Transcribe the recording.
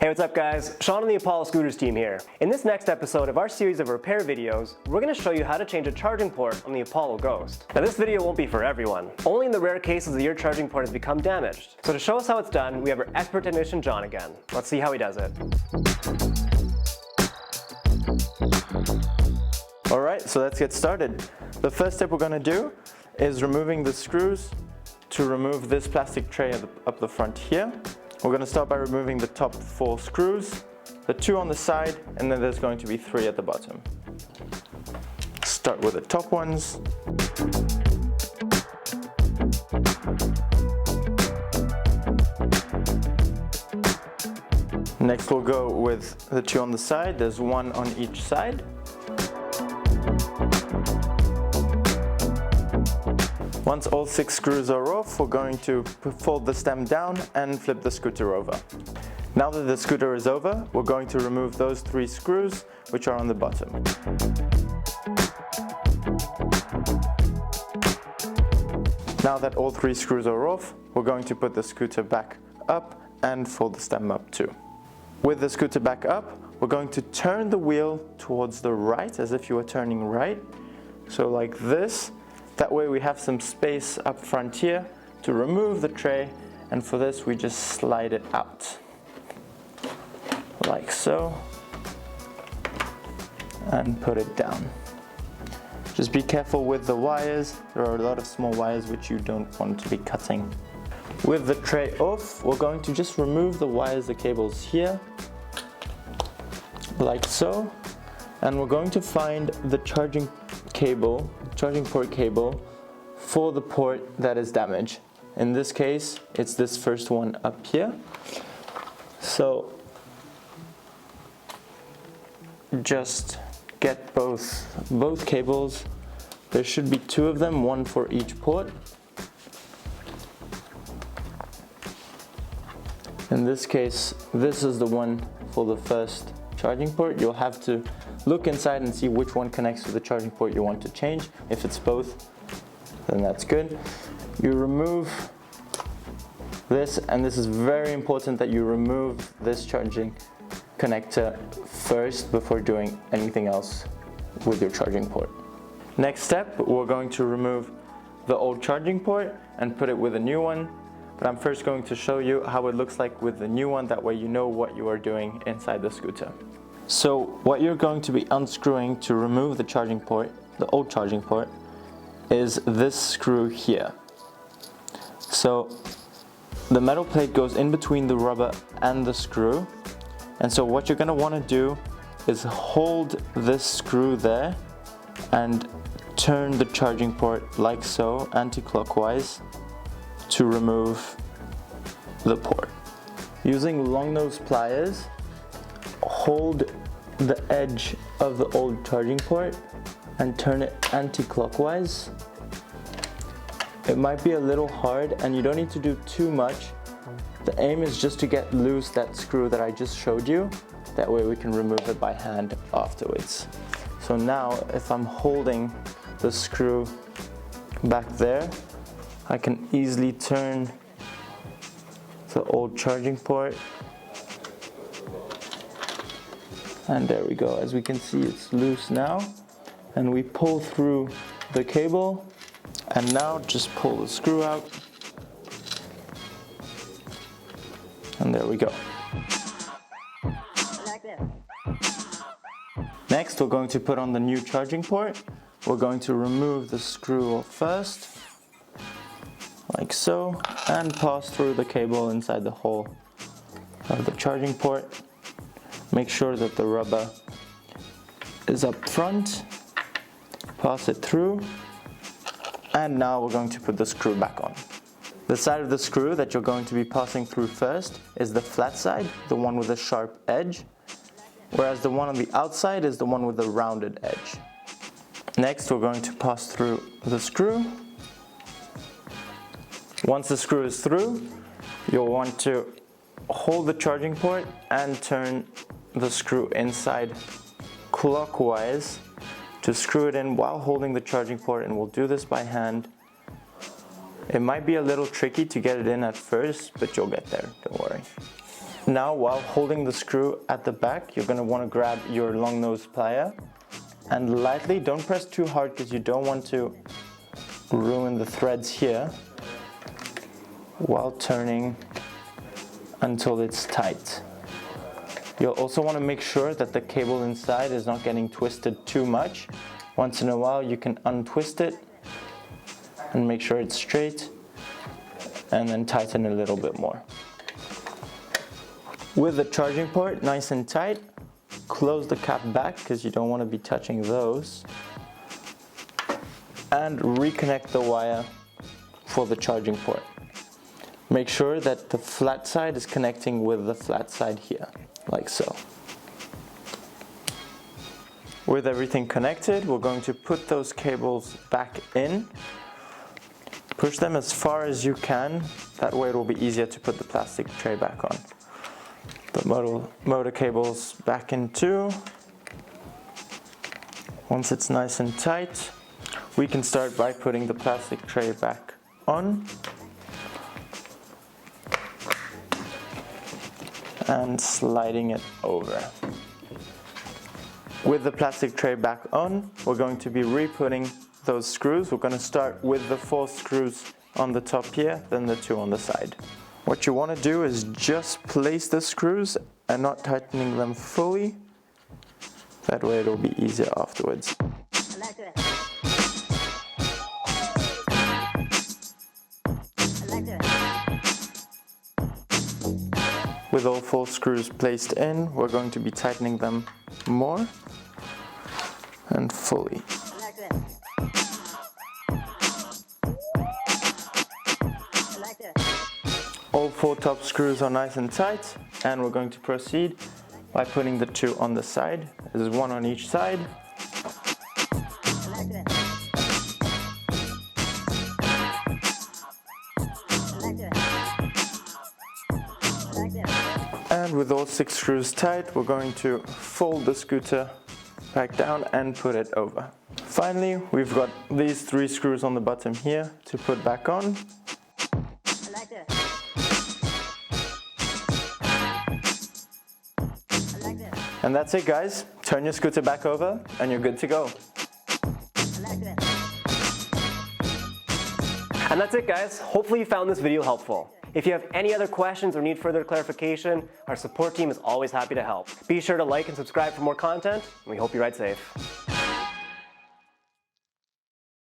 Hey, what's up guys? Sean on the Apollo Scooters team here. In this next episode of our series of repair videos, we're going to show you how to change a charging port on the Apollo Ghost. Now this video won't be for everyone, only in the rare cases that your charging port has become damaged. So to show us how it's done, we have our expert technician John again. Let's see how he does it. Alright, so let's get started. The first step we're going to do is removing the screws to remove this plastic tray up the front here. We're going to start by removing the top 4 screws, the 2 on the side, and then there's going to be 3 at the bottom. Start with the top ones. Next we'll go with the 2 on the side. There's 1 on each side. Once all 6 screws are off, we're going to fold the stem down and flip the scooter over. Now that the scooter is over, we're going to remove those 3 screws which are on the bottom. Now that all 3 screws are off, we're going to put the scooter back up and fold the stem up too. With the scooter back up, we're going to turn the wheel towards the right as if you were turning right. So like this. That way we have some space up front here to remove the tray, and for this we just slide it out like so and put it down. Just be careful with the wires. There are a lot of small wires which you don't want to be cutting. With the tray off, we're going to just remove the wires, the cables here like so, and we're going to find the charging port cable for the port that is damaged. In this case, it's this first one up here. So just get both cables. There should be 2 of them, 1 for each port. In this case, this is the one for the first charging port. You'll have to look inside and see which one connects to the charging port you want to change. If it's both, then that's good. You remove this, and this is very important that you remove this charging connector first before doing anything else with your charging port. Next step, we're going to remove the old charging port and put it with a new one. But I'm first going to show you how it looks like with the new one, that way you know what you are doing inside the scooter. So what you're going to be unscrewing to remove the charging port, the old charging port, is this screw here. So the metal plate goes in between the rubber and the screw, and so what you're going to want to do is hold this screw there and turn the charging port like so, anti-clockwise, to remove the port. Using long nose pliers, hold the edge of the old charging port and turn it anti-clockwise. It might be a little hard and you don't need to do too much. The aim is just to get loose that screw that I just showed you. That way we can remove it by hand afterwards. So now if I'm holding the screw back there, I can easily turn the old charging port. And there we go. As we can see, it's loose now. And we pull through the cable. And now just pull the screw out. And there we go. Like this. Next, we're going to put on the new charging port. We're going to remove the screw off first, like so, and pass through the cable inside the hole of the charging port. Make sure that the rubber is up front, pass it through, and now we're going to put the screw back on. The side of the screw that you're going to be passing through first is the flat side, the one with a sharp edge, whereas the one on the outside is the one with the rounded edge. Next, we're going to pass through the screw. Once the screw is through, you'll want to hold the charging port and turn the screw inside clockwise to screw it in while holding the charging port, and we'll do this by hand. It might be a little tricky to get it in at first, but you'll get there, don't worry. Now, while holding the screw at the back, you're going to want to grab your long nose plier and lightly, don't press too hard because you don't want to ruin the threads here, while turning until it's tight. You'll also want to make sure that the cable inside is not getting twisted too much. Once in a while you can untwist it and make sure it's straight, and then tighten a little bit more. With the charging port nice and tight, close the cap back because you don't want to be touching those, and reconnect the wire for the charging port. Make sure that the flat side is connecting with the flat side here, like so. With everything connected, we're going to put those cables back in. Push them as far as you can, that way it will be easier to put the plastic tray back on. The motor cables back in too. Once it's nice and tight, we can start by putting the plastic tray back on and sliding it over. With the plastic tray back on, we're going to be re-putting those screws. We're going to start with the 4 screws on the top here, then the 2 on the side. What you want to do is just place the screws and not tightening them fully. That way it'll be easier afterwards. With all 4 screws placed in, we're going to be tightening them more and fully. All 4 top screws are nice and tight, and we're going to proceed by putting the 2 on the side. There's 1 on each side. And with all 6 screws tight, we're going to fold the scooter back down and put it over. Finally, we've got these 3 screws on the bottom here to put back on. And that's it, guys. Turn your scooter back over and you're good to go. And that's it, guys. Hopefully you found this video helpful. If you have any other questions or need further clarification, our support team is always happy to help. Be sure to like and subscribe for more content, and we hope you ride safe.